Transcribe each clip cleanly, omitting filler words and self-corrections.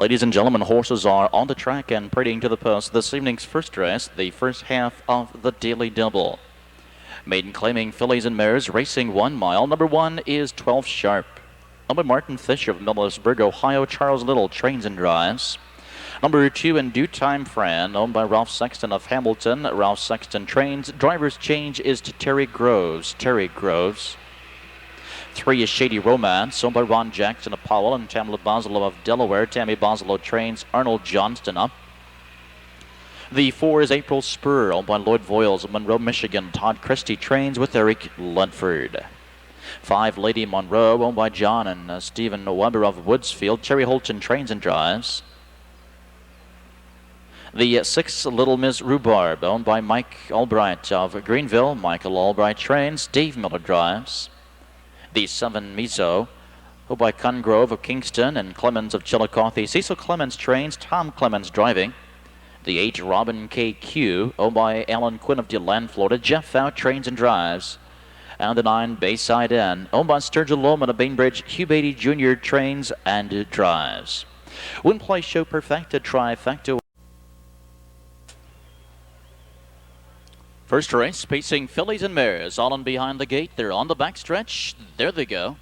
Ladies and gentlemen, horses are on the track and parading to the post. This evening's first race, the first half of the daily double. Maiden claiming fillies and mares racing 1 mile. Number 1 is 12 Sharp. Number Martin Fish of Millersburg, Ohio. Charles Little trains and drives. Number 2 in Due Time Fran, owned by Ralph Sexton of Hamilton. Ralph Sexton trains. Driver's change is to Terry Groves. 3 is Shady Romance, owned by Ron Jackson of Powell and Tamla Boslow of Delaware. Tammy Boslow trains. Arnold Johnston up. The 4 is April Spur, owned by Lloyd Voiles of Monroe, Michigan. Todd Christie trains with Eric Ludford. 5, Lady Monroe, owned by John and Stephen Weber of Woodsfield. Terry Holton trains and drives. The 6, Little Miss Rhubarb, owned by Mike Albright of Greenville. Michael Albright trains. Dave Miller drives. The 7, Mizo, owned by Congrove of Kingston and Clemens of Chillicothe. Cecil Clemens trains. Tom Clemens driving. The 8, Robin KQ, owned by Alan Quinn of DeLand, Florida. Jeff Fout trains and drives. And the 9, Bayside Inn, owned by Sturgill Loman of Bainbridge. Hugh Beatty Jr. trains and drives. Win Play Show Perfecta Trifecta. First race, pacing fillies and mares, all in behind the gate. They're on the backstretch. There they go.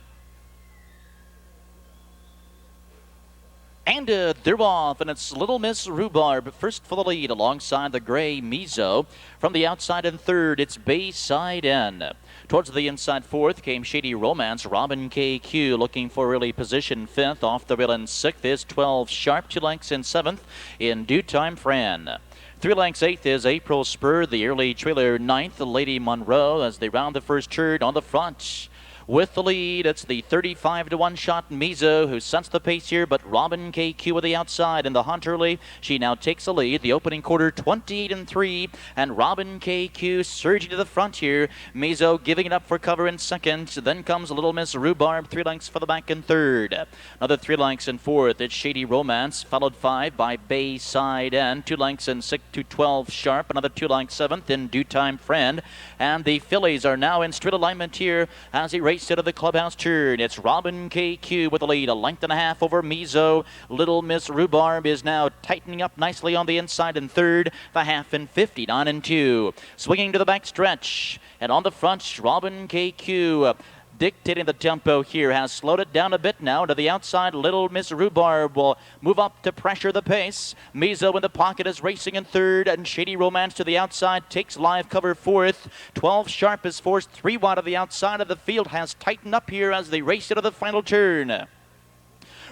And they're off, and it's Little Miss Rhubarb first for the lead alongside the gray Mizo. From the outside in third, it's Bayside Inn. Towards the inside fourth came Shady Romance. Robin KQ looking for early position fifth. Off the rail in sixth is 12 Sharp. 2 lengths in seventh in Due Time Fran. 3 lengths eighth is April Spur. The early trailer ninth, Lady Monroe, as they round the first turn on the front. With the lead, it's the 35-1 shot Mizo who sets the pace here, but Robin KQ with the outside in the hunt early. She now takes the lead. The opening quarter 28-3, and Robin KQ surging to the front here. Mizo giving it up for cover in second. Then comes Little Miss Rhubarb, 3 lengths for the back in third. Another 3 lengths in fourth. It's Shady Romance, followed 5 by Bayside Inn. 2 lengths in 6 to 12 Sharp. Another 2 lengths seventh in Due Time Friend. And the fillies are now in straight alignment here as he races out of the clubhouse turn. It's Robin KQ with the lead, 1.5 lengths over Mizo. Little Miss Rhubarb is now tightening up nicely on the inside in third. The half in 59-2. Swinging to the back stretch. And on the front, Robin KQ dictating the tempo here, has slowed it down a bit now. To the outside, Little Miss Rhubarb will move up to pressure the pace. Mizo in the pocket is racing in third, and Shady Romance to the outside takes live cover fourth. 12 Sharp is forced 3 wide of the outside of the field, has tightened up here as they race into the final turn.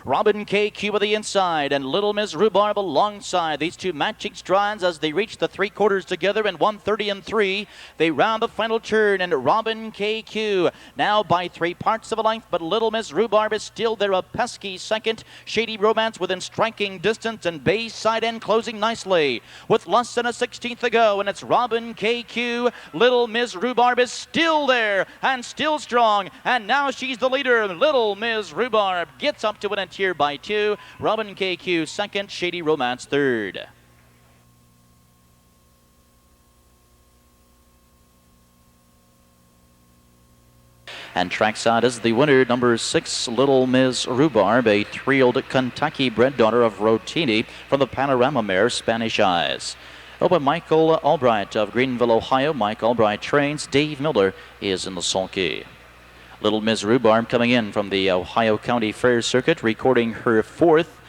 Robin KQ with the inside and Little Miss Rhubarb alongside. These two matching strides as they reach the 3/4 together in 1:30-3. They round the final turn, and Robin KQ now by 3 parts of a length, but Little Miss Rhubarb is still there, a pesky second. Shady Romance within striking distance, and Bayside Inn closing nicely with less than a 16th to go, and it's Robin KQ. Little Miss Rhubarb is still there and still strong, and now she's the leader. Little Miss Rhubarb gets up to win it here by 2. Robin KQ second, Shady Romance third. And trackside is the winner, number 6, Little Miss Rhubarb, a 3-year-old Kentucky-bred daughter of Rotini from the Panorama mare Spanish Eyes. By Michael Albright of Greenville, Ohio. Mike Albright trains. Dave Miller is in the sulky. Little Miss Rhubarb coming in from the Ohio County Fair Circuit, recording her 4th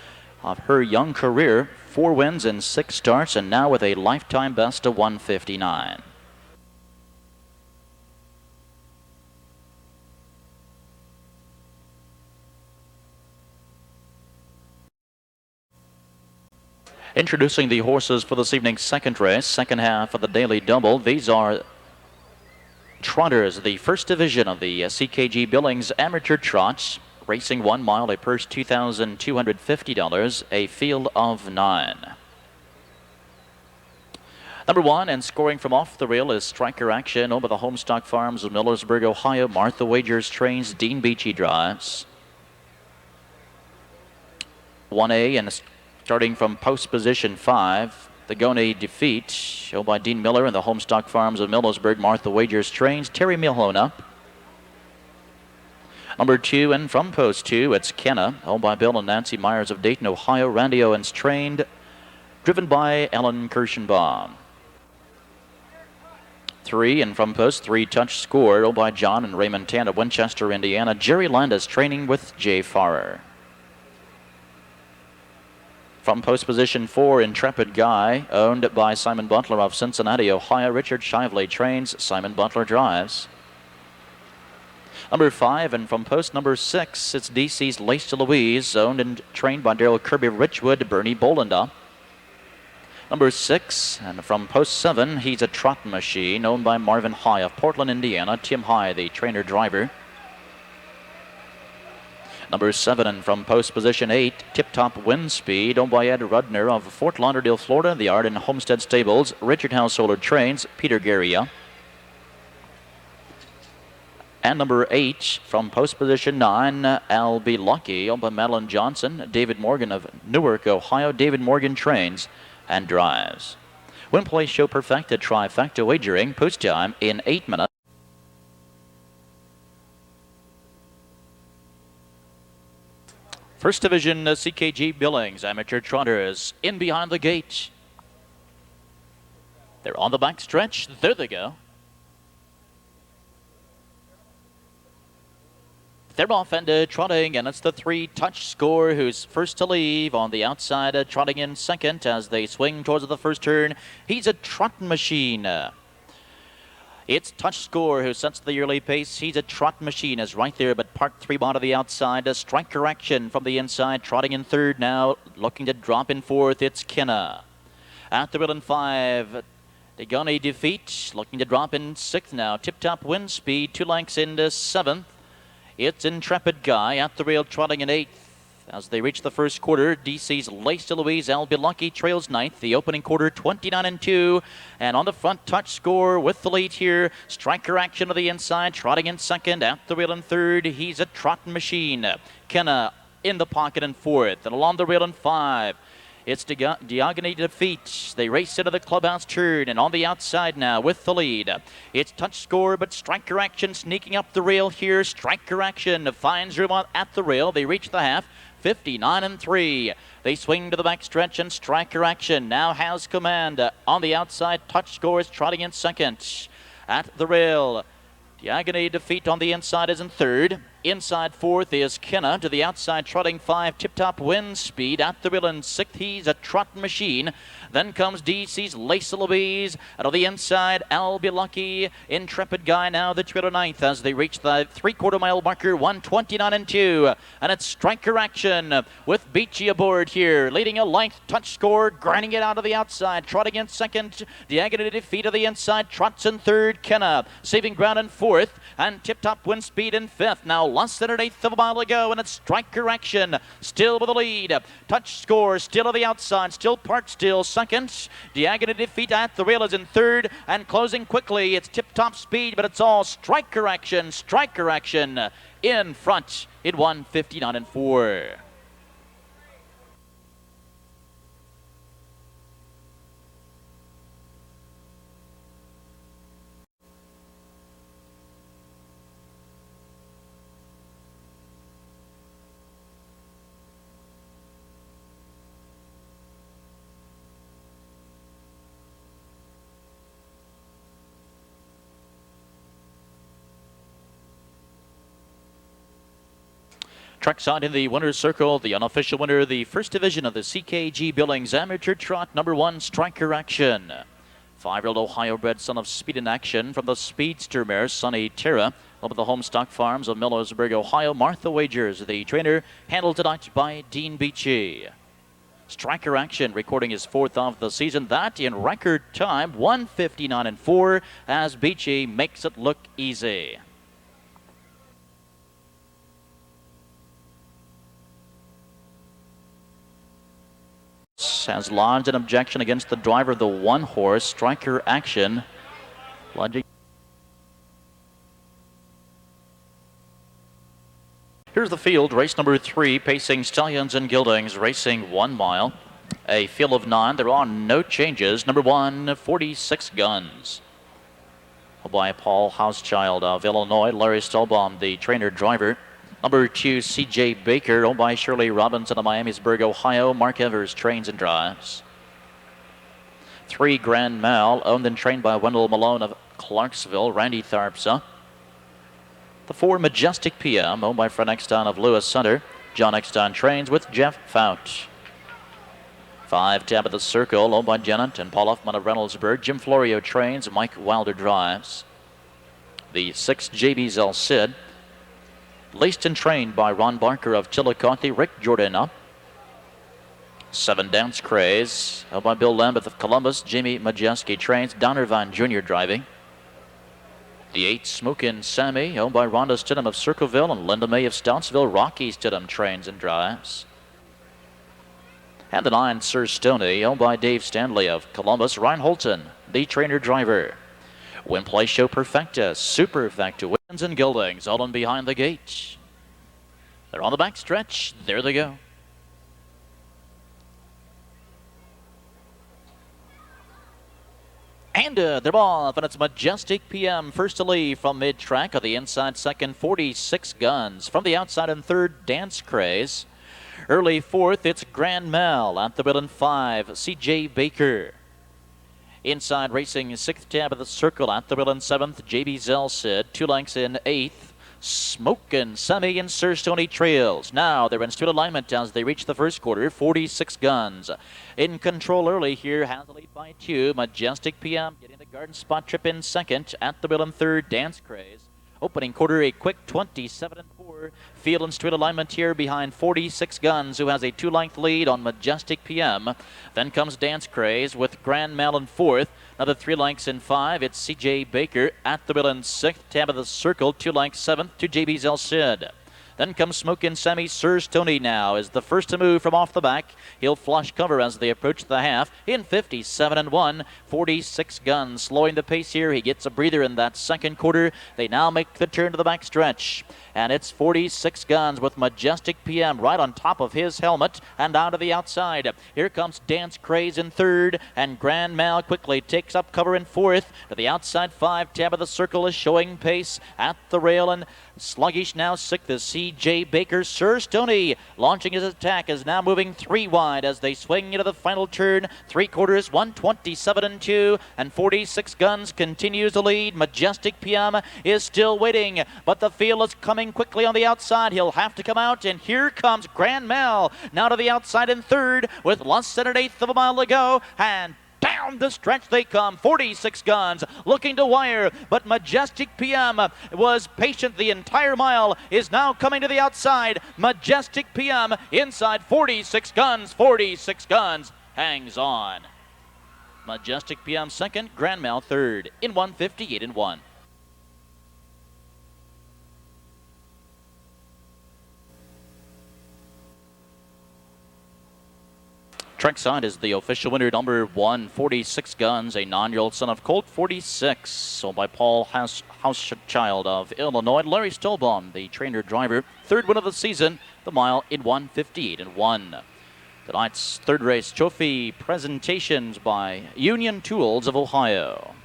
of her young career. 4 wins and 6 starts, and now with a lifetime best of 159. Introducing the horses for this evening's second race, second half of the daily double. These are trotters, the first division of the CKG Billings Amateur Trots, racing 1 mile, a purse $2,250, a field of 9. Number 1 and scoring from off the rail is Striker Action, owned by the Homestock Farms of Millersburg, Ohio. Martha Wagers trains. Dean Beachy drives. 1A and starting from post position 5. The Gone Defeat, shown by Dean Miller and the Homestock Farms of Millersburg. Martha Wagers trains. Terry Milhone up. Number 2, and from post 2, it's Kenna, owned by Bill and Nancy Myers of Dayton, Ohio. Randy Owens trained, driven by Ellen Kirschenbaum. 3, and from post 3, Touch Score, owned by John and Raymond Tan of Winchester, Indiana. Jerry Landis training with Jay Farrer. From post position 4, Intrepid Guy, owned by Simon Butler of Cincinnati, Ohio. Richard Shively trains, Simon Butler drives. Number 5, and from post number 6, it's DC's LACY Louise, owned and trained by Daryl Kirby of Richwood, Bernie Bolanda. Number 6, and from post 7, he's a trot machine, owned by Marvin High of Portland, Indiana. Tim High, the trainer-driver. Number 7, and from post position 8, Tip Top Wind Speed, owned by Ed Rudner of Fort Lauderdale, Florida. The Arden Homestead Stables. Richard Householder trains, Peter Garia. And number 8, from post position 9, I'll Be Lucky, owned by Madeline Johnson. David Morgan of Newark, Ohio. David Morgan trains and drives. Win, play, show perfected, trifecta wagering. Post time in 8 minutes. First Division CKG Billings amateur trotters in behind the gate. They're on the back stretch. There they go. They're off and trotting, and it's the 3, Touch Score, who's first to leave on the outside, trotting in second as they swing towards the first turn. He's a trot machine. It's Touch Score who sets the early pace. He's a trot machine, is right there, but Part 3 to the outside. A striker action from the inside, trotting in third now, looking to drop in fourth. It's Kenna. At the wheel in 5, Degani Defeat, looking to drop in sixth now. Tip Top Wind Speed, 2 lengths into seventh. It's Intrepid Guy at the rail, trotting in 8th. As they reach the first quarter, DC's LACY Louise, I'll Be Lucky trails 9th. The opening quarter, 29-2. And on the front, Touch Score with the lead here. Striker action to the inside, trotting in second. At the rail in third, he's a trot machine. Kenna in the pocket in 4th. And along the rail in 5. It's Diogany Defeat. They race into the clubhouse turn, and on the outside now with the lead. It's Touch Score, but striker action sneaking up the rail here. Striker action finds room at the rail. They reach the half. 59-3. They swing to the back stretch, and striker action now has command. On the outside, Touch Score is trotting in second. At the rail, Diogany Defeat on the inside is in third. Inside 4th is Kenna. To the outside, trotting 5, Tip Top Wind Speed. At the wheel in 6th, he's a trot machine. Then comes DC's LACY Louise. And on the inside, I'll Be Lucky. Intrepid Guy now the trailer 9th as they reach the 3/4 mile marker, 129-2. And it's striker action with Beachy aboard here. Leading a length, Touch Score, grinding it out of the outside. Trotting in second, Diogany Defeat of the inside. Trots in third, Kenna. Saving ground in 4th. And Tip Top Wind Speed in 5th. Now less than an 1/8 of a mile to go, and it's striker action still with the lead. Touch Score still on the outside, still parked still second. Diogany Defeat at the rail is in third, and closing quickly, it's Tip Top Speed, but it's all striker action in front in 1:59-4. Trackside in the winner's circle, the unofficial winner, the first division of the CKG Billings Amateur Trot, number 1, Striker Action. 5-year-old Ohio-bred son of Speed in Action from the Speedster mare, Sunny Terra, over the Homestock Farms of Millersburg, Ohio. Martha Wagers, the trainer, handled tonight by Dean Beachy. Striker Action recording his 4th of the season, that in record time, 1:59-4, as Beachy makes it look easy. Has lodged an objection against the driver of the 1-horse, Striker Action. Here's the field, race number 3, pacing Stallions and Geldings, racing 1 mile. A field of 9, there are no changes. Number 1, 46 Guns. By Paul Housechild of Illinois, Larry Stolbaum, the trainer-driver. Number 2, C.J. Baker, owned by Shirley Robinson of Miamisburg, Ohio. Mark Evers trains and drives. 3, Grand Mal, owned and trained by Wendell Malone of Clarksville, Randy Tharpsa. The 4, Majestic PM, owned by Fred Eckstein of Lewis Center. John Eckstein trains with Jeff Fout. 5, Tabitha Circle, owned by Janet and Paul Huffman of Reynoldsburg. Jim Florio trains, Mike Wilder drives. The 6, JB's El Cid, laced and trained by Ron Barker of Chillicothe, Rick Jordana. 7, Dance Craze, owned by Bill Lambeth of Columbus. Jamie Majeski trains, Don Irvine Jr. driving. The 8, Smokin' Sammy, owned by Rhonda Stidham of Circleville and Linda May of Stoutsville. Rocky Stidham trains and drives. And the 9, Sir Stoney, owned by Dave Stanley of Columbus. Ryan Holton, the trainer-driver. Win Play Show Perfecta, Superfecta, Wins and Gildings, all in behind the gate. They're on the back stretch. There they go. And they're off, and it's Majestic PM first to leave from mid-track. On the inside, second, 46 Guns. From the outside in third, Dance Craze. Early fourth, it's Grand Mal. At the wheel in 5, C.J. Baker. Inside racing, 6th Tabitha Circle. At the wheel in 7th, J.B. Zelsid. 2 lengths in 8th. Smokin' Sammy and Sir Stoney trails. Now they're in straight alignment as they reach the first quarter. 46 Guns. In control early here, has the lead by 2. Majestic PM getting the garden spot trip in second. At the wheel in third, Dance Craze. Opening quarter, a quick 27-4. Field in straight alignment here behind 46 Guns, who has a 2-length lead on Majestic PM. Then comes Dance Craze with Grand Mal in fourth. Another 3 lengths in 5. It's C.J. Baker. At the wheel in 6th. Tabitha Circle. 2 lengths 7th to J.B. Zelsid. Then comes Smokin' Sammy. Sir Stoney now is the first to move from off the back. He'll flush cover as they approach the half in 57-1. 46 Guns slowing the pace here. He gets a breather in that second quarter. They now make the turn to the back stretch. And it's 46 Guns with Majestic PM right on top of his helmet and down to the outside. Here comes Dance Craze in third, and Grand Mal quickly takes up cover in fourth. To the outside 5, Tabitha Circle is showing pace at the rail, and sluggish now 6th is C.J. Baker. Sir Stoney launching his attack is now moving 3 wide as they swing into the final turn. 3 quarters, 127-2, and 46 Guns continues to lead. Majestic PM is still waiting, but the field is coming quickly on the outside. He'll have to come out, and here comes Grand Mal now to the outside in third with less than 1/8 of a mile to go, and down the stretch they come. 46 Guns looking to wire, but Majestic PM was patient the entire mile, is now coming to the outside. Majestic PM inside 46 Guns. 46 Guns hangs on. Majestic PM second, Grand Mal third in 158-1. Trackside is the official winner, number 1, 46 Guns, a 9-year-old son of Colt 46, sold by Paul Hauschild of Illinois. Larry Stolbaum, the trainer-driver, third win of the season, the mile in 158-1. Tonight's third race trophy presentations by Union Tools of Ohio.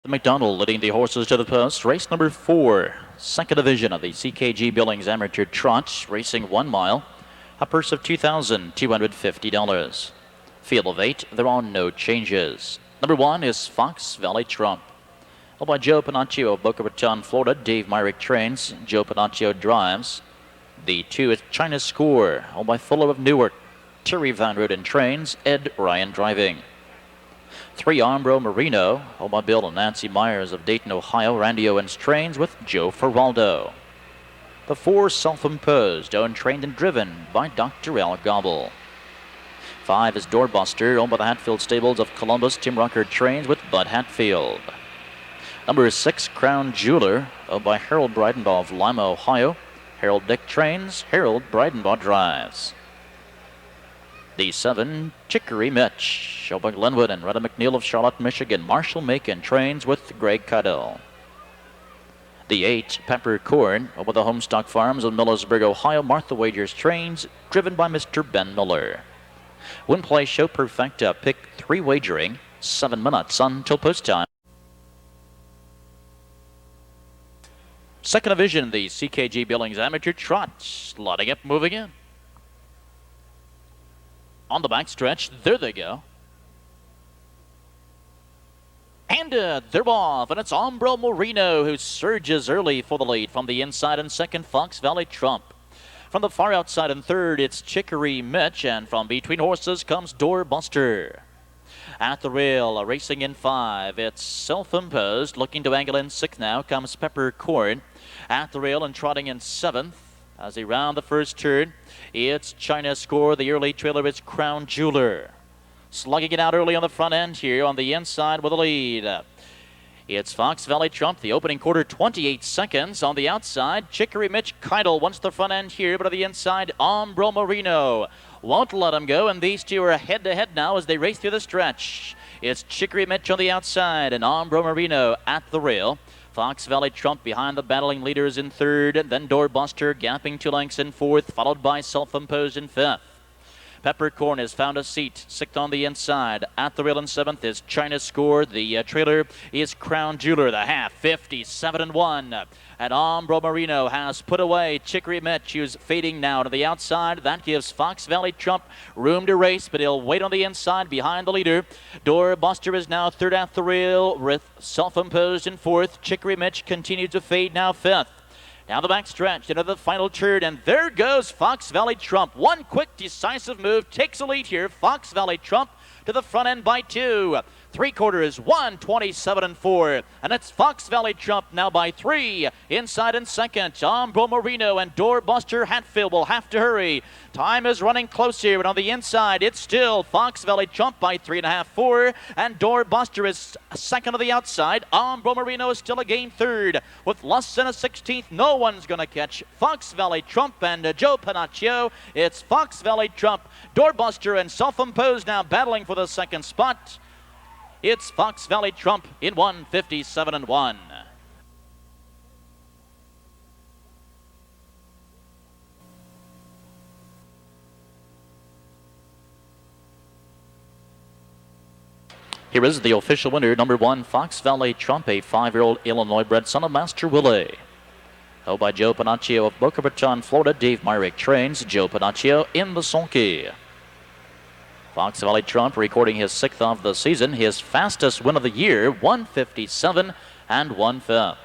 The McDonald leading the horses to the post. Race number 4, second division of the CKG Billings Amateur Trot, racing 1 mile. A purse of $2,250. Field of 8, there are no changes. Number 1 is Fox Valley Trump. Owned by Joe Panaccio of Boca Raton, Florida. Dave Myrick trains. Joe Panaccio drives. The 2 is China Score. Owned by Fuller of Newark. Terry Van Ruden trains. Ed Ryan driving. 3, Armbro Marino, owned by Bill and Nancy Myers of Dayton, Ohio. Randy Owens trains with Joe Ferraldo. The 4, Self-Imposed, owned, trained, and driven by Dr. Al Gobble. 5 is Doorbuster, owned by the Hatfield Stables of Columbus. Tim Rucker trains with Bud Hatfield. Number 6, Crown Jeweler, owned by Harold Breidenbaugh of Lima, Ohio. Harold Dick trains, Harold Breidenbaugh drives. The 7, Chicory Mitch, owned by Glenwood and Retta McNeil of Charlotte, Michigan. Marshall Macon trains with Greg Cuddle. The 8, Peppercorn, owned by the Homestock Farms of Millersburg, Ohio. Martha Wagers trains, driven by Mr. Ben Miller. Win play show perfecta. Pick 3 wagering. 7 minutes until post time. Second division, the CKG Billings Amateur Trot. Slotting up, moving in. On the back stretch, there they go. And they're off, and it's Umbro Marino who surges early for the lead. From the inside in second, Fox Valley Trump. From the far outside in third, it's Chicory Mitch, and from between horses comes Doorbuster. At the rail, racing in 5, it's Self-Imposed. Looking to angle in 6th now comes Peppercorn. At the rail and trotting in 7th. As they round the first turn, it's China Score. The early trailer is Crown Jeweler. Slugging it out early on the front end here on the inside with a lead. It's Fox Valley Trump, the opening quarter, 28 seconds. On the outside, Chicory Mitch Keidel wants the front end here, but on the inside, Umbro Marino won't let him go, and these two are head-to-head now as they race through the stretch. It's Chicory Mitch on the outside and Umbro Marino at the rail. Fox Valley Trump behind the battling leaders in third, and then Doorbuster gapping 2 lengths in fourth, followed by Self-Imposed in fifth. Peppercorn has found a seat, 6th on the inside. At the rail in 7th is China Score. The trailer is Crown Jeweler, the half, 57-1. And Umbro Marino has put away Chicory Mitch, who's fading now to the outside. That gives Fox Valley Trump room to race, but he'll wait on the inside behind the leader. Doorbuster is now 3rd at the rail with Self-Imposed in 4th. Chicory Mitch continues to fade now 5th. Now the back stretch into the final turn, and there goes Fox Valley Trump. One quick, decisive move takes a lead here. Fox Valley Trump to the front end by 2. 3/4 127-4, and it's Fox Valley Trump now by 3. Inside in second, Umbro Marino and Doorbuster Hatfield will have to hurry. Time is running close here, but on the inside, it's still Fox Valley Trump by 3.5, 4, and Doorbuster is second on the outside. Umbro Marino is still a game 3rd. With less than a 16th, no one's going to catch Fox Valley Trump and Joe Panaccio. It's Fox Valley Trump, Doorbuster, and Self-Imposed now battling for the 2nd spot. It's Fox Valley Trump in 157-1. Here is the official winner, number 1, Fox Valley Trump, a 5-year-old Illinois-bred son of Master Willie. Held by Joe Panaccio of Boca Raton, Florida. Dave Myrick trains. Joe Panaccio in the sulky. Fox Valley Trump recording his 6th of the season, his fastest win of the year, 157 1/5.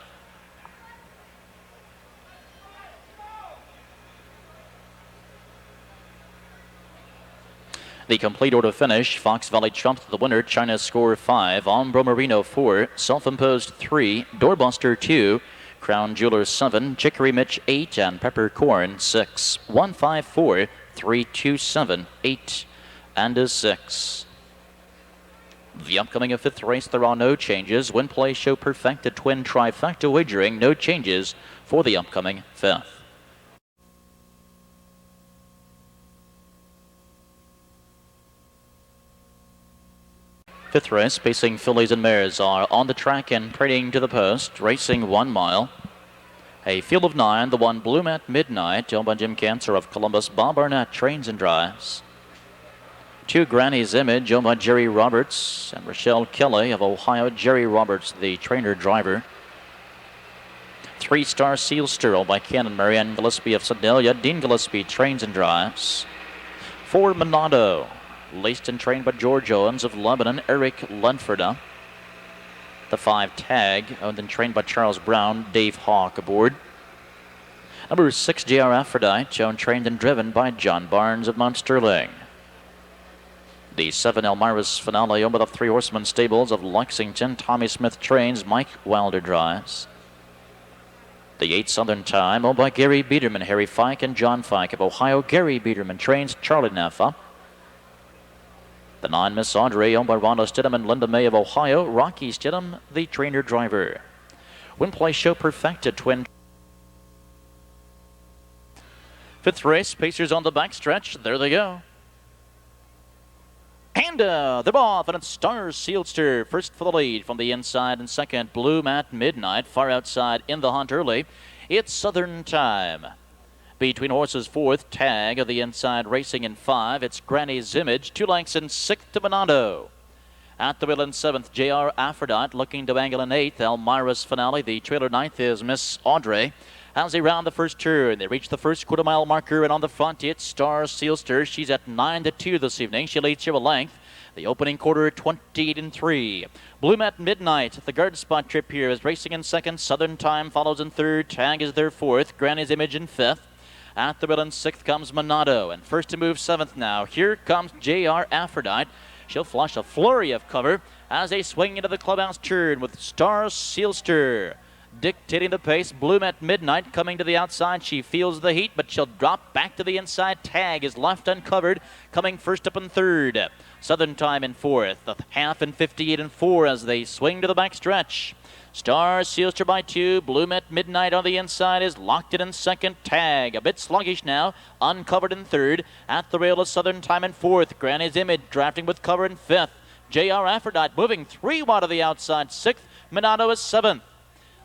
The complete order finish, Fox Valley Trump the winner, China Score 5, Umbro Marino 4, Self-Imposed 3, Doorbuster 2, Crown Jeweler 7, Chicory Mitch 8, and Peppercorn 6. 1, 5, 4, 3, 2, 7, 8. And a 6. The upcoming 5th race, there are no changes. Win play show perfecta twin trifecta wagering, no changes for the upcoming 5th. Fifth race, pacing fillies and mares are on the track and parading to the post, racing 1 mile. A field of 9, the 1 Bloom at Midnight, owned by Jim Cancer of Columbus. Bob Arnett trains and drives. 2 Granny's Image, owned by Jerry Roberts and Rochelle Kelly of Ohio. Jerry Roberts, the trainer-driver. 3 Star Sealster, owned by Ken and Marianne Gillespie of Sedalia. Dean Gillespie trains and drives. 4 Monado, laced and trained by George Owens of Lebanon. Eric Ledforda. The 5 Tag, owned and trained by Charles Brown. Dave Hawk aboard. Number 6 JR Aphrodite, owned, trained, and driven by John Barnes of Mount Sterling. The 7 ALMIRA'S Finale, owned by the 3 Horsemen Stables of Lexington. Tommy Smith trains, Mike Wilder drives. The 8 Southern Time, owned by Gary Biederman, Harry Fike, and John Fike of Ohio. Gary Biederman trains, Charlie Naffa. The 9 Miss Audrey, owned by Rhonda Stidham and Linda May of Ohio. Rocky Stidham, the trainer-driver. Win play show perfecta twin. 5th race, Pacers on the backstretch. There they go. And they're off, and it's Star Sealster first for the lead. From the inside and second, Bloom at Midnight. Far outside in the hunt early, it's Southern Time. Between horses, fourth, Tag of the inside, racing in 5. It's Granny's Image, 2 lengths in 6th to Monado. At the wheel in 7th, JR Aphrodite, looking to angle in 8th. ALMIRA'S Finale, the trailer 9th is Miss Audrey. As they round the first turn, they reach the first quarter-mile marker, and on the front, it's Star Sealster. She's at 9-2 this evening. She leads here a length. The opening quarter, 28-3. Bloom at Midnight. The guard spot trip here is racing in 2nd. Southern Time follows in 3rd. Tag is there 4th. Granny's Image in 5th. At the wheel in 6th comes Monado, and first to move 7th now. Here comes JR Aphrodite. She'll flush a flurry of cover as they swing into the clubhouse turn with Star Sealster dictating the pace. Bloom at Midnight coming to the outside. She feels the heat, but she'll drop back to the inside. Tag is left uncovered, coming first up in 3rd. Southern Time in 4th. The half in 58-4 as they swing to the back stretch. Star Sealster by 2. Bloom at Midnight on the inside is locked in 2nd. Tag a bit sluggish now, uncovered in 3rd. At the rail is Southern Time in 4th. Granny's Image drafting with cover in 5th. JR Aphrodite moving 3 wide of the outside, 6th. Monado is 7th.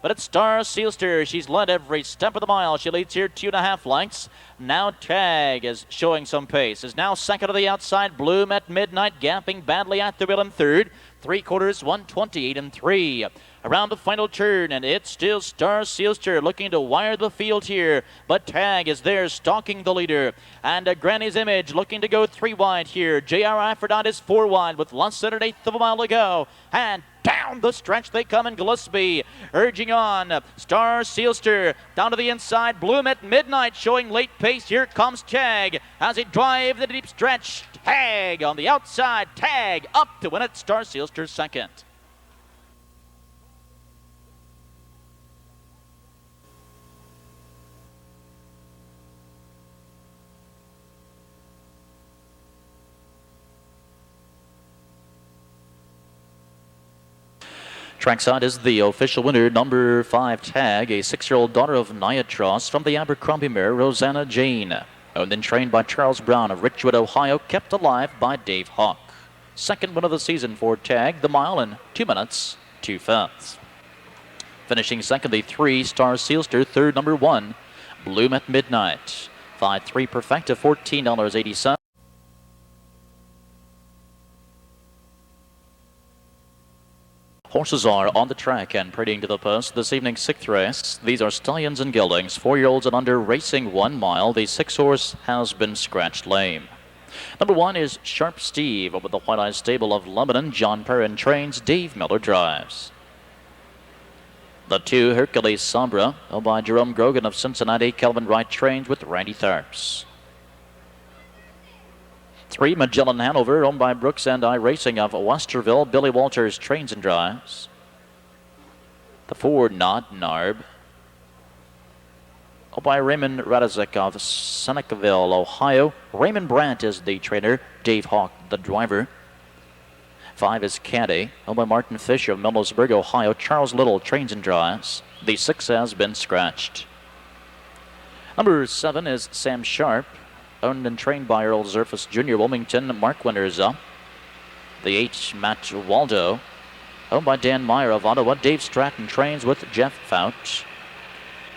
But it's Star Sealster. She's led every step of the mile. She leads here 2.5 lengths. Now Tag is showing some pace. Is now 2nd of the outside. Bloom at Midnight gapping badly at the wheel in 3rd. 3/4, 128-3. Around the final turn, and it's still Star Sealster looking to wire the field here. But Tag is there stalking the leader. And Granny's Image looking to go 3 wide here. JR Aphrodite is 4 wide with less than 1/8 of a mile to go. And down the stretch they come in Gillespie. Urging on, Star Sealster down to the inside. Bloom at Midnight showing late pace. Here comes Tag as he drives the deep stretch. Tag on the outside. Tag up to win it. Star Sealster 2nd. Trackside is the official winner, number 5 Tag, a 6-year-old daughter of Niatros from the Abercrombie mare, Rosanna Jane. Owned and trained by Charles Brown of Richwood, Ohio, kept alive by Dave Hawk. 2nd win of the season for Tag, the mile in 2 minutes, 2 fifths. Finishing 2nd, the 3 Star Sealster, 3rd, number 1, Bloom at Midnight. 5-3 Perfecta, $14.80. Horses are on the track and parading to the post this evening's 6th race. These are Stallions and Geldings, 4-year-olds and under, racing 1 mile. The 6-horse has been scratched lame. Number 1 is Sharp Steve over the White Eyes stable of Lebanon. John Perrin trains, Dave Miller drives. The 2 Hercules SAHBRA, owned by Jerome Grogan of Cincinnati. Kelvin Wright trains with Randy Tharps. 3 Magellan Hanover, owned by Brooks and I Racing of Westerville. Billy Walters trains and drives. The 4 Nod Narb, owned by Raymond Radazik of Senecaville, Ohio. Raymond Brandt is the trainer, Dave Hawk the driver. 5 is Caddy, owned by Martin Fisher of Millersburg, Ohio. Charles Little trains and drives. The 6 has been scratched. Number 7 is Sam Sharp, owned and trained by Earl Zerfus Jr. Wilmington. Mark Winters up. The 8 Matt Waldo, owned by Dan Meyer of Ottawa. Dave Stratton trains with Jeff Fouch.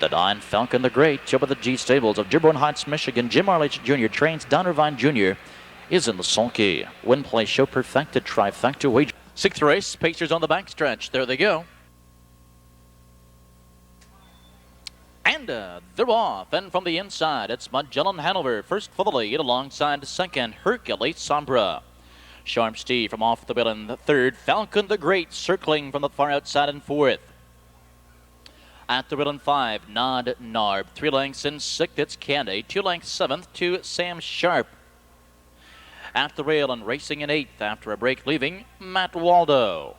The 9 Falcon the Great, over the G stables of Dearborn Heights, Michigan. Jim Arledge Jr. trains. Don Irvine Jr. is in the sulky. Win, play, show perfected, trifecta wager. 6th race, Pacers on the backstretch. There they go. And they're off. And from the inside, it's Magellan Hanover, first for the lead, alongside 2nd, Hercules SAHBRA. Sharp Steve from off the wheel in the 3rd. Falcon the Great circling from the far outside in 4th. At the wheel in 5, Nod Narb. 3 lengths in 6th, it's Candy. 2 lengths 7th to Sam Sharp. At the rail and racing in 8th after a break leaving, Matt Waldo.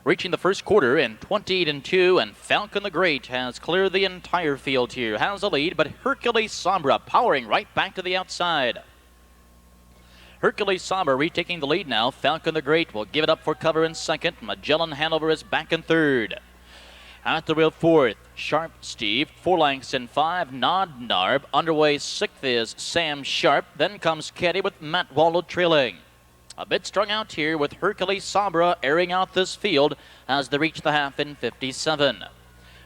Reaching the first quarter in 28-2, and Falcon the Great has cleared the entire field here. Has a lead, but Hercules SAHBRA powering right back to the outside. Hercules SAHBRA retaking the lead now. Falcon the Great will give it up for cover in 2nd. Magellan Hanover is back in 3rd. At the wheel 4th, Sharp Steve. 4 lengths in 5, Nod Narb. Underway 6th is Sam Sharp. Then comes Caddy with Matt Waldo trailing. A bit strung out here with Hercules SAHBRA airing out this field as they reach the half in 57.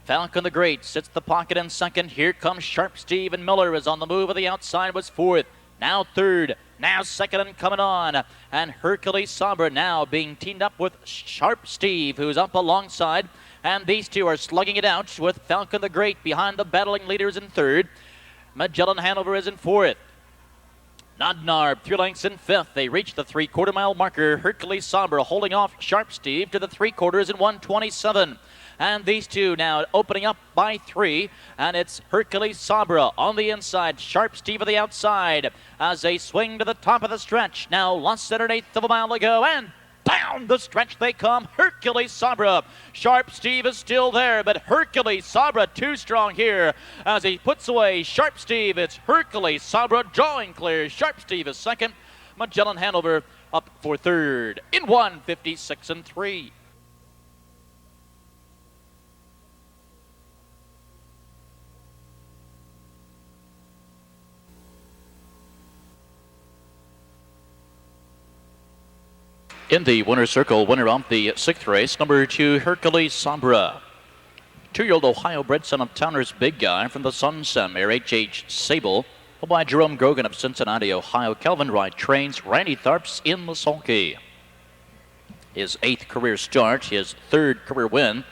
Falcon the Great sits the pocket in second. Here comes Sharp Steve, and Miller is on the move. On the outside was fourth. Now third. Now second and coming on. And Hercules SAHBRA now being teamed up with Sharp Steve, who's up alongside. And these two are slugging it out with Falcon the Great behind the battling leaders in third. MAGELLAN HANOVER is in fourth. Nodnarb 3 lengths in fifth. They reach the 3/4 mile marker. Hercules SAHBRA holding off Sharp Steve to the 3/4 in 1:27. And these two now opening up by 3. And it's Hercules SAHBRA on the inside. Sharp Steve on the outside as they swing to the top of the stretch. Now less than 1/8 of a mile to go. And down the stretch they come. Hercules SAHBRA. Sharp Steve is still there, but Hercules SAHBRA too strong here as he puts away Sharp Steve. It's Hercules SAHBRA drawing clear. Sharp Steve is second. MAGELLAN HANOVER up for third in 1:56 and 3. In the winner's circle, winner of the 6th race, number 2, Hercules SAHBRA. 2-year-old Ohio-bred son of Towner's Big Guy from the Sun mare H.H. Sable, by Jerome Grogan of Cincinnati, Ohio. Calvin Wright trains Randy Tharps in the sulky. His 8th career start, his 3rd career win,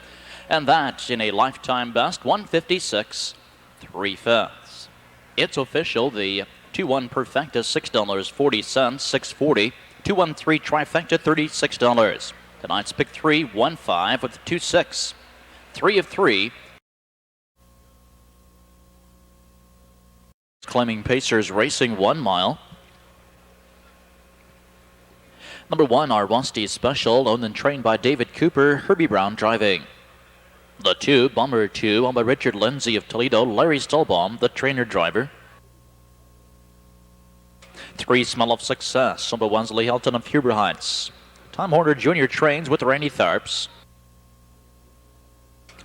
and that in a lifetime best, 1:56 3/5. It's official, the 2-1 perfecta, $6.40, 640. 2-1-3 trifecta, $36. Tonight's pick 3, 1-5 with 2-6. 3 of 3. Claiming Pacers racing 1 mile. Number 1, our Rusty Special, owned and trained by David Cooper, Herbie Brown driving. The 2, Bomber 2, owned by Richard Lindsay of Toledo, Larry Stolbaum, the trainer driver. 3, Smell of Success, number 1's Lee Helton of Huber Heights. Tom Horner Jr. trains with Randy Tharps.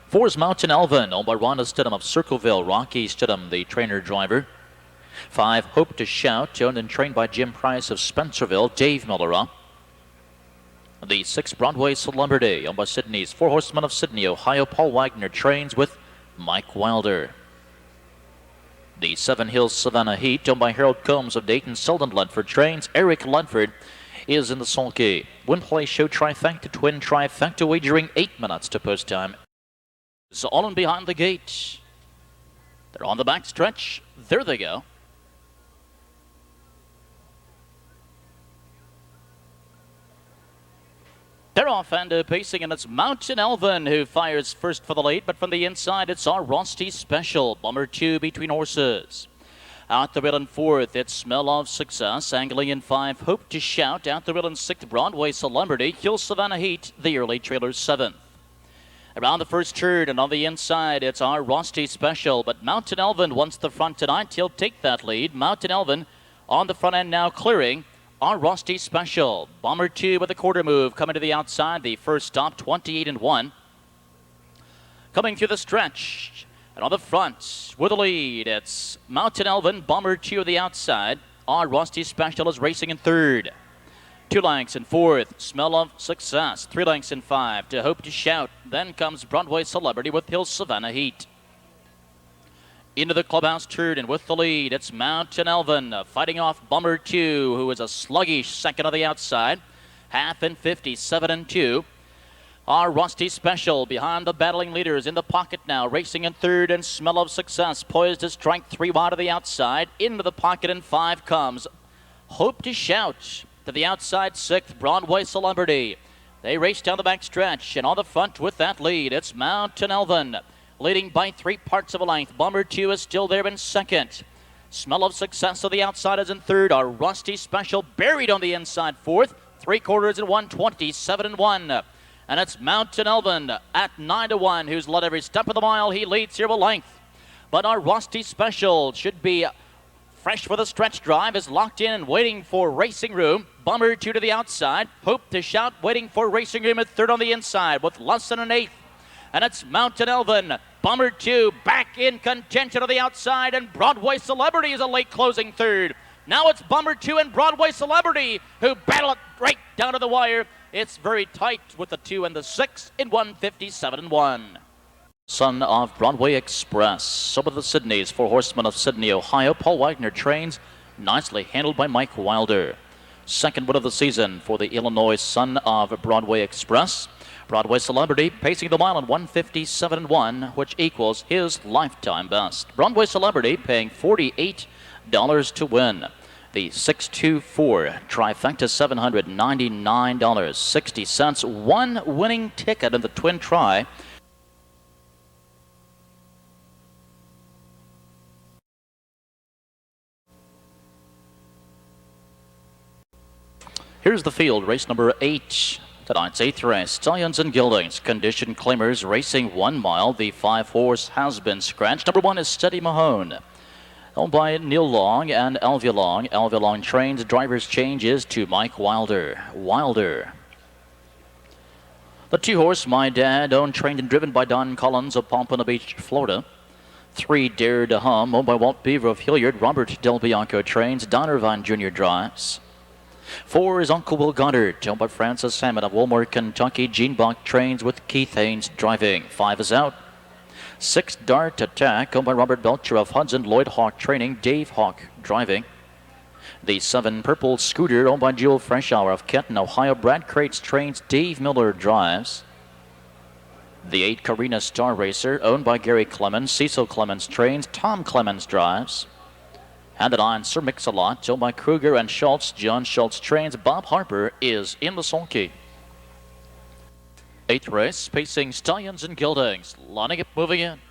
4 is Mountain Alvin, owned by Rhonda Stidham of Circleville, Rocky Stidham, the trainer driver. 5, Hope to Shout, owned and trained by Jim Price of Spencerville, Dave Miller. The 6, Broadway Celebrity, owned by Sydney's 4 Horsemen of Sydney, Ohio, Paul Wagner trains with Mike Wilder. The 7 Hills Savannah Heat, owned by Harold Combs of Dayton, Selden Ledford trains. Eric Ledford is in the sulky. Win Play Show trifecta, twin trifecta, wagering 8 minutes to post time. So all in behind the gate. They're on the back stretch. There they go. They're off and pacing, and it's Mountain Alvin who fires first for the lead, but from the inside, it's our Rusty Special. Bomber 2 between horses. Out the rail in 4th, it's Smell of Success. Angling in 5, Hope to Shout. Out the rail in 6th, Broadway Celebrity. Hill Savannah Heat, the early trailer 7th. Around the first turn, and on the inside, it's our Rusty Special, but Mountain Alvin wants the front tonight. He'll take that lead. Mountain Alvin on the front end now clearing. Our Rusty Special. Bomber 2 with a quarter move coming to the outside. The first stop, 28 and 1. Coming through the stretch. And on the front with the lead, it's Mountain Alvin. Bomber 2 of the outside. Our Rusty Special is racing in 3rd. 2 lengths in 4th. Smell of Success. 3 lengths in 5 to Hope to Shout. Then comes Broadway Celebrity with Hill Savannah Heat. Into the clubhouse turn, and with the lead, it's Mountain Alvin fighting off Bomber 2, who is a sluggish second on the outside. Half in 57 and 2. Our Rusty Special behind the battling leaders in the pocket now, racing in 3rd, and Smell of Success poised to strike 3 wide to the outside. Into the pocket in 5 comes Hope to Shout. To the outside 6th, Broadway Celebrity. They race down the back stretch, and on the front with that lead, it's Mountain Alvin. Leading by 3 parts of a length. Bomber 2 is still there in 2nd. Smell of Success to the outside is in 3rd. Our Rusty Special buried on the inside 4th. 3/4 in 1:27 and 1. And it's Mountain Alvin at 9 to 1, who's led every step of the mile. He leads here with length. But our Rusty Special should be fresh for the stretch drive, is locked in and waiting for racing room. Bomber 2 to the outside. Hope to Shout waiting for racing room at 3rd on the inside with less than an 1/8. And it's Mountain Alvin. Bomber 2 back in contention to the outside, and Broadway Celebrity is a late closing 3rd. Now it's Bomber 2 and Broadway Celebrity who battle it right down to the wire. It's very tight with the 2 and the 6 in 1:57 and 1. Son of Broadway Express. Some of the Sydneys, 4 horsemen of Sydney, Ohio. Paul Wagner trains, nicely handled by Mike Wilder. Second win of the season for the Illinois Son of Broadway Express. Broadway Celebrity pacing the mile in 157.1, which equals his lifetime best. Broadway Celebrity paying $48 to win. The 624 trifecta, $799.60. One winning ticket in the twin try. Here's the field, race number 8. Tonight's 8th race, Stallions and Geldings. Condition claimers racing 1 mile. The 5-horse has been scratched. Number 1 is Steady Mahone, owned by Neil Long and Alvia Long. Alvia Long trains. Driver's changes to Mike Wilder. The 2-horse, My Dad, owned, trained, and driven by Don Collins of Pompano Beach, Florida. 3, Dare to Hum, owned by Walt Beaver of Hilliard. Robert Del Bianco trains. Don Irvine Jr. drives. 4 is Uncle Will Goddard, owned by Francis Hammond of Wilmore, Kentucky. Gene Bach trains with Keith Haynes driving. 5 is out. 6, Dart Attack, owned by Robert Belcher of Hudson. Lloyd Hawk training. Dave Hawk driving. The 7, Purple Scooter, owned by Jewel Freshour of Kenton, Ohio. Brad Crates trains. Dave Miller drives. The 8, Karina Star Racer, owned by Gary Clemens. Cecil Clemens trains. Tom Clemens drives. And the 9, Sir Mix-a-Lot, owned by Kruger and Schultz. John Schultz trains. Bob Harper is in the sulky. 8th race, pacing Stallions and Geldings. Lining up, moving in.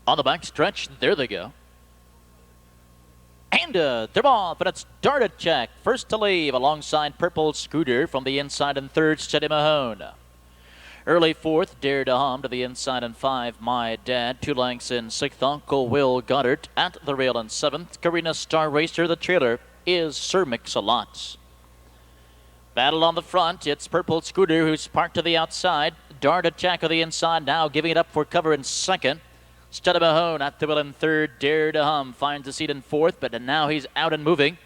On the back stretch, there they go. And they're off, and it's Dart Attack. First to leave alongside Purple Scooter from the inside, and 3rd, Steady Mahone. Early 4th, Dare to Hum to the inside, and 5, My Dad. 2 lengths in 6th, Uncle Will Goddard at the rail, and 7th, Karina Star Racer. The trailer is Sir Mix-a-Lot. Battle on the front, it's Purple Scooter who's parked to the outside. Dart Attack on the inside, now giving it up for cover in 2nd. Steady Mahone at the wheel in 3rd. Dare to Hum finds a seat in 4th, but now he's out and moving.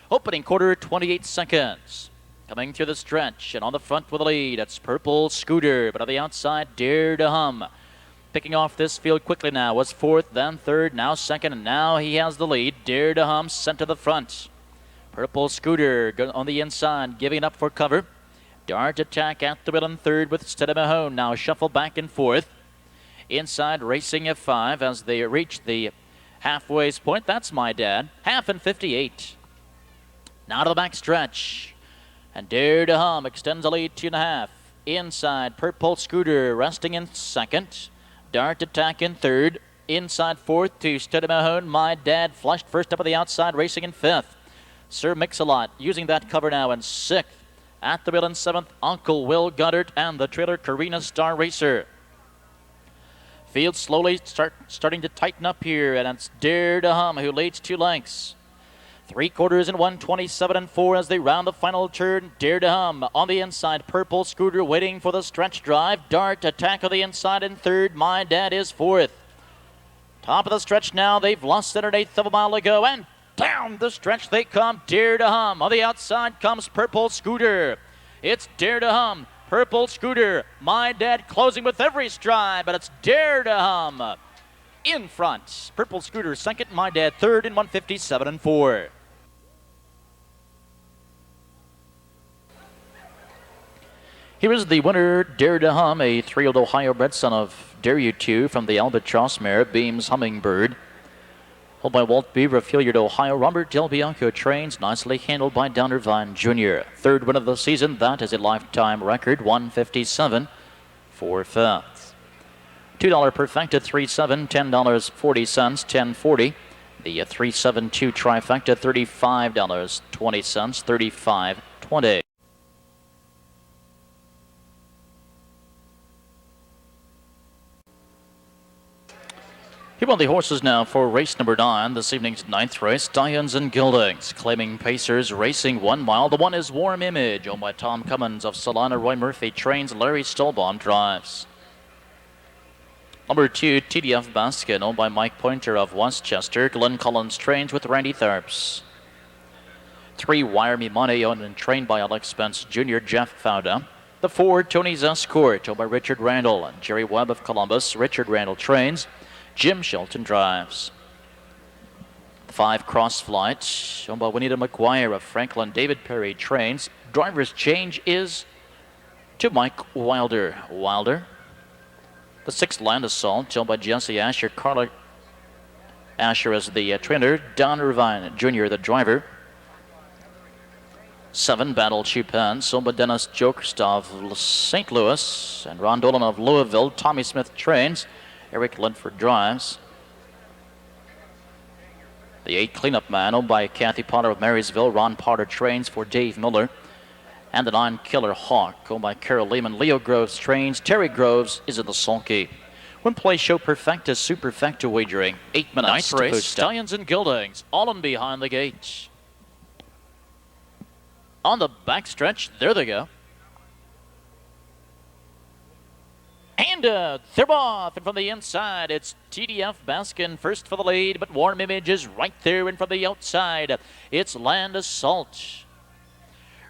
Opening quarter, 28 seconds. Coming through the stretch, and on the front with the lead, it's Purple Scooter, but on the outside, Dare to Hum. Picking off this field quickly now, was 4th, then 3rd, now 2nd, and now he has the lead. Dare to Hum sent to the front. Purple Scooter on the inside, giving it up for cover. Dart Attack at the wheel in 3rd with Steady Mahone, now shuffle back in 4th. Inside, racing at 5 as they reach the halfway point. That's My Dad, half and 58. Now to the back stretch. And Dare to Hum extends the lead 2.5. Inside, Purple Scooter resting in 2nd. Dart Attack in 3rd. Inside 4th to Steady Mahone. My Dad flushed first up on the outside, racing in 5th. Sir Mix-a-Lot using that cover now in 6th. At the wheel in 7th, Uncle Will Goddard and the trailer Karina Star Racer. Field slowly starting to tighten up here, and it's Dare to Hum who leads 2 lengths. 3/4 in 127.4 as they round the final turn. Dare to Hum on the inside. Purple Scooter waiting for the stretch drive. Dart Attack on the inside in 3rd. My Dad is 4th. Top of the stretch now. They've lost an 1/8 of a mile to go, and down the stretch they come. Dare to Hum. On the outside comes Purple Scooter. It's Dare to Hum. Purple Scooter. My Dad closing with every stride, but it's Dare to Hum in front. Purple Scooter 2nd, My Dad 3rd in 157.4. Here is the winner, Dare to Hum, a 3-year-old Ohio-bred son of Dare You 2 from the Albatross mare, Beams Hummingbird. Held by Walt Beaver of Hilliard, Ohio. Robert Del Bianco trains, nicely handled by Don Irvine Jr. 3rd win of the season, that is a lifetime record, 157 for 5th. $2 perfecta, 3-7, $10.40, 10.40. The 372 trifecta, $35.20, 35.20. Here are the horses now for race number 9, this evening's 9th race, Stallions and Geldings. Claiming pacers, racing 1 mile. The 1 is Warm Image, owned by Tom Cummins of Solana. Roy Murphy trains, Larry Stolbaum drives. Number 2, TDF Baskin, owned by Mike Pointer of Westchester. Glenn Collins trains with Randy Tharps. 3, Wire Me Money, owned and trained by Alex Spence Jr., Jeff Fauda. The 4, Tony's Escort, owned by Richard Randall and Jerry Webb of Columbus. Richard Randall trains. Jim Shelton drives. The 5, Cross Flight, owned by Juanita McGuire of Franklin. David Perry trains. Driver's change is to Mike Wilder. The 6, Land Assault, owned by Jesse Asher. Carla Asher as the trainer. Don Irvine Jr. the driver. 7, Battle Chupin, owned by Dennis Jokerstov of St. Louis and Ron Dolan of Louisville. Tommy Smith trains. Eric Linford drives. The 8, Cleanup Man, owned by Kathy Potter of Marysville. Ron Potter trains for Dave Miller. And the 9, Killer Hawk, owned by Carol Lehman. Leo Groves trains. Terry Groves is in the sulky. One play show Perfecta Superfecta wagering. 8 minutes. Nice race. Stallions and Geldings, all in behind the gate. On the backstretch, there they go. And they're off, and from the inside, it's TDF Baskin first for the lead, but Warm Image is right there, and from the outside, it's Land Assault.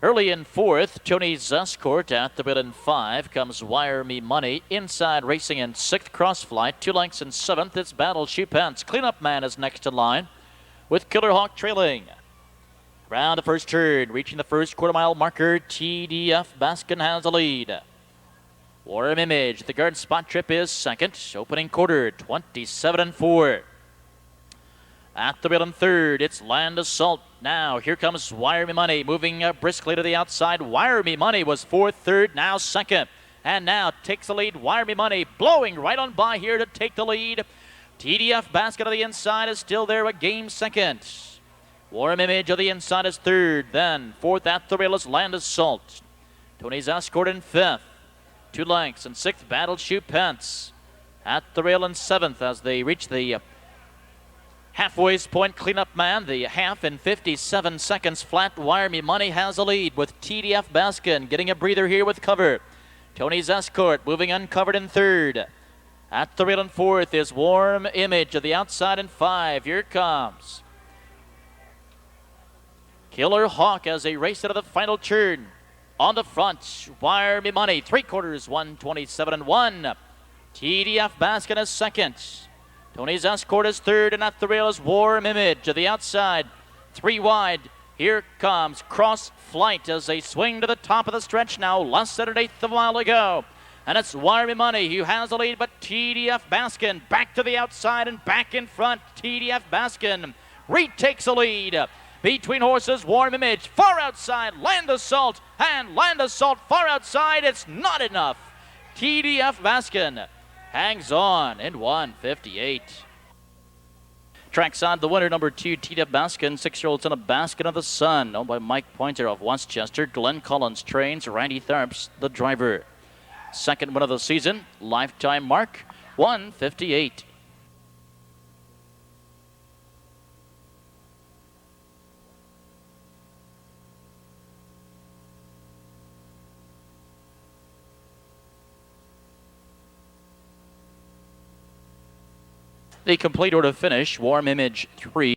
Early in 4th, Tony's Escort. At the wheel in 5 comes Wire Me Money. Inside racing in 6th, Crossflight. 2 lengths in 7th, it's Battle Chupin. Cleanup Man is next in line, with Killer Hawk trailing. Around the first turn, reaching the first quarter-mile marker, TDF Baskin has a lead. Warm Image, the guard spot trip is second. Opening quarter, 27-4. At the wheel in 3rd, it's Land Assault. Now, here comes Wire Me Money, moving briskly to the outside. Wire Me Money was 4th, 3rd, now 2nd. And now takes the lead. Wire Me Money blowing right on by here to take the lead. TDF Basket on the inside is still there, a game 2nd. Warm Image on the inside is 3rd. Then 4th at the wheel is Land Assault. Tony's Escort in 5th. 2 lengths in 6th, Battle Chupin. At the rail in 7th as they reach the halfway point. Cleanup Man, the half in 57 seconds flat. Wire Me Money has a lead with TDF Baskin getting a breather here with cover. Tony's Escort moving uncovered in 3rd. At the rail in 4th is Warm Image to the outside in 5. Here comes Killer Hawk as they race into the final turn. On the front, Wire Me Money, 3/4, 127-1. TDF Baskin is 2nd. Tony's Escort is 3rd, and at the rail is Warm Image to the outside. 3 wide. Here comes Cross Flight as they swing to the top of the stretch now, less than an 1/8 of a mile to go. And it's Wire Me Money who has the lead, but TDF Baskin back to the outside and back in front. TDF Baskin retakes the lead. Between horses, Warm Image, far outside, Land Assault, and Land Assault far outside. It's not enough. TDF Baskin hangs on in 1:58. Trackside, the winner, number 2, TDF Baskin, 6-year-old son of Baskin of the Sun, owned by Mike Pointer of Westchester. Glenn Collins trains. Randy Tharps, the driver. 2nd win of the season, lifetime mark, 1:58. The complete order finish, Warm Image 3.